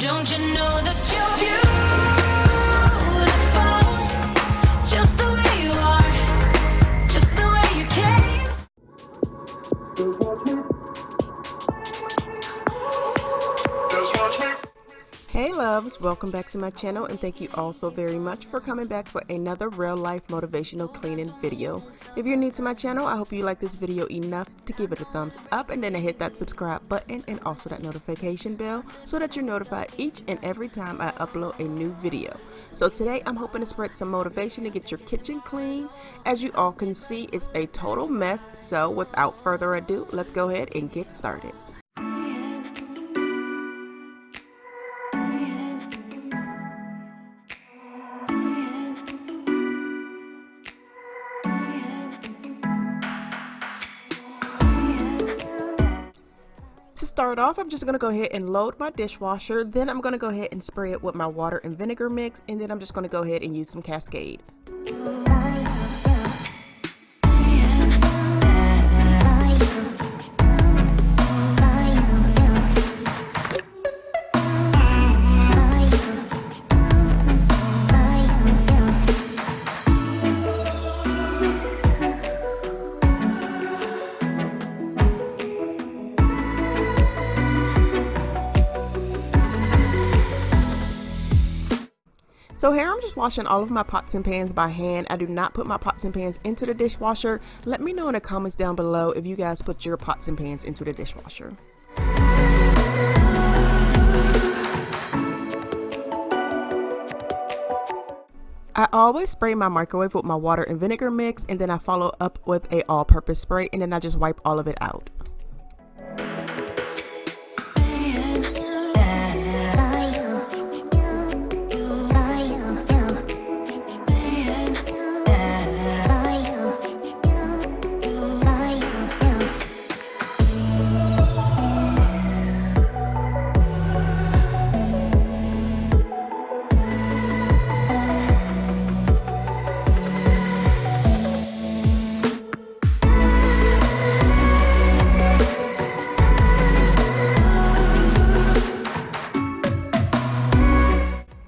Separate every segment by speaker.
Speaker 1: Don't you know that you're beautiful, just the way you are, just the way you came.
Speaker 2: Hey loves, welcome back to my channel and thank you all so very much for coming back for another real life motivational cleaning video. If you're new to my channel, I hope you like this video enough to give it a thumbs up and then hit that subscribe button and also that notification bell so that you're notified each and every time I upload a new video. So today I'm hoping to spread some motivation to get your kitchen clean. As you all can see, it's a total mess, so without further ado, let's go ahead and get started. To start off, I'm just going to go ahead and load my dishwasher. Then I'm going to go ahead and spray it with my water and vinegar mix. And then I'm just going to go ahead and use some Cascade. So here I'm just washing all of my pots and pans by hand. I do not put my pots and pans into the dishwasher. Let me know in the comments down below if you guys put your pots and pans into the dishwasher. I always spray my microwave with my water and vinegar mix, and then I follow up with a all-purpose spray, and then I just wipe all of it out.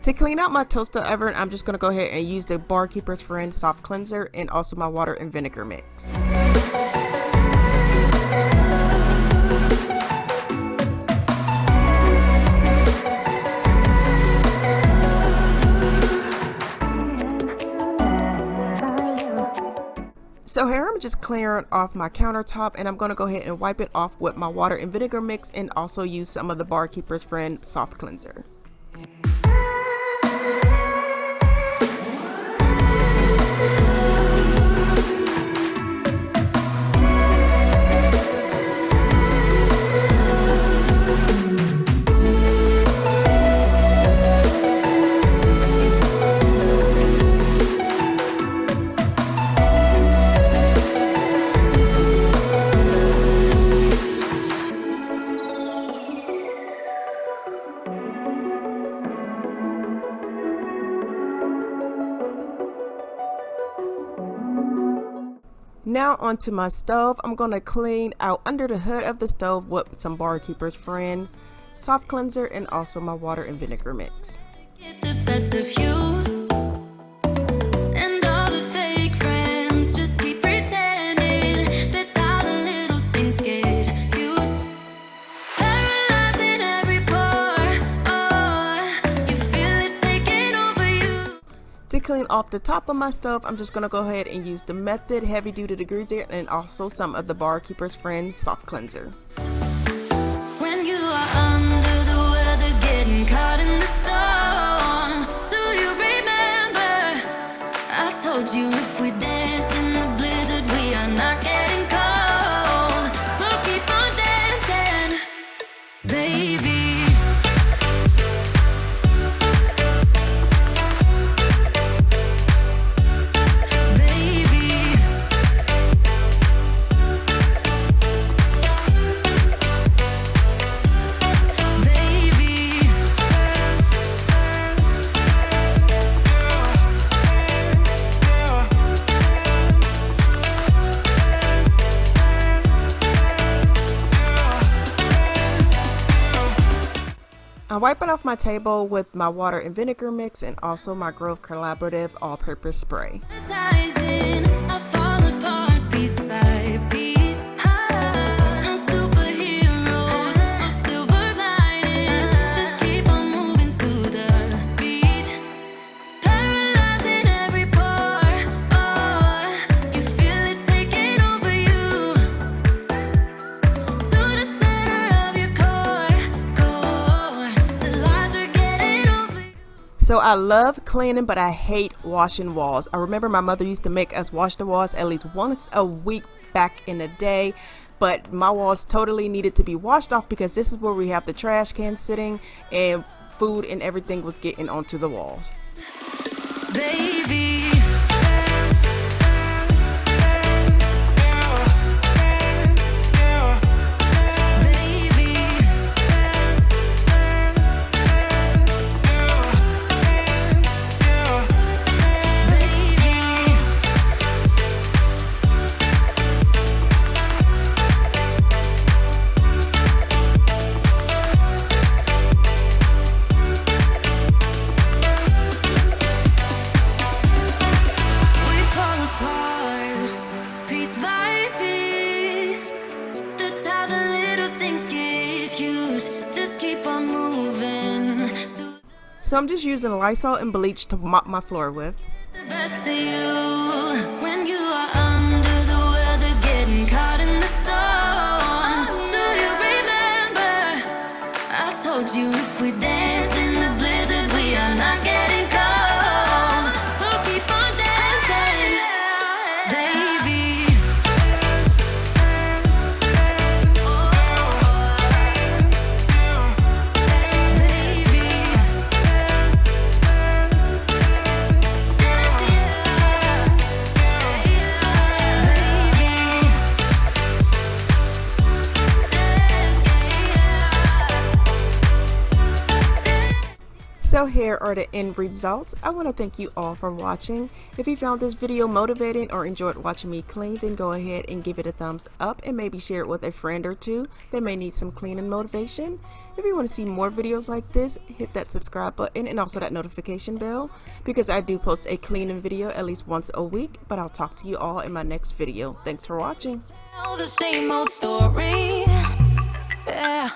Speaker 2: To clean out my toaster oven, I'm just going to go ahead and use the Barkeeper's Friend soft cleanser and also my water and vinegar mix. So here I'm just clearing off my countertop, and I'm going to go ahead and wipe it off with my water and vinegar mix and also use some of the Barkeeper's Friend soft cleanser. Now onto my stove. I'm going to clean out under the hood of the stove with some Barkeeper's Friend soft cleanser and also my water and vinegar mix.
Speaker 1: Get the best of you, and all the fake friends just keep pretending. That's how the little things get huge. Paralyzing every pore, oh, you feel it taking over you.
Speaker 2: To clean off the top of my stove, I'm just going to go ahead and use the Method Heavy Duty Degreaser and also some of the Barkeeper's Friend soft cleanser.
Speaker 1: When you are under the weather, getting caught in the storm, do you remember? I told you if we dance in the blizzard, we are not getting cold. So keep on dancing, baby.
Speaker 2: I wipe it off my table with my water and vinegar mix and also my Grove Collaborative all-purpose spray.
Speaker 1: I fall apart piece by piece. No superheroes, no silver linings. Just keep on moving to the beat. Paralyzing every pore. Oh, you feel it taking over you. To the center of your core. The lies are getting over you.
Speaker 2: So I love cleaning, but I hate washing walls. I remember my mother used to make us wash the walls at least once a week back in the day, but my walls totally needed to be washed off because this is where we have the trash can sitting and food and everything was getting onto the walls.
Speaker 1: Baby.
Speaker 2: So I'm just using Lysol and bleach to mop my floor with.
Speaker 1: The best of you when you are under the weather, getting caught in the storm. Do you remember? I told you if we dance in the blizzard, we are not getting cold. So keep on dancing, baby.
Speaker 2: So here are the end results. I want to thank you all for watching. If you found this video motivating or enjoyed watching me clean, then go ahead and give it a thumbs up and maybe share it with a friend or two that may need some cleaning motivation. If you want to see more videos like this, hit that subscribe button and also that notification bell because I do post a cleaning video at least once a week, but I'll talk to you all in my next video. Thanks for watching.
Speaker 1: The same old story. Yeah.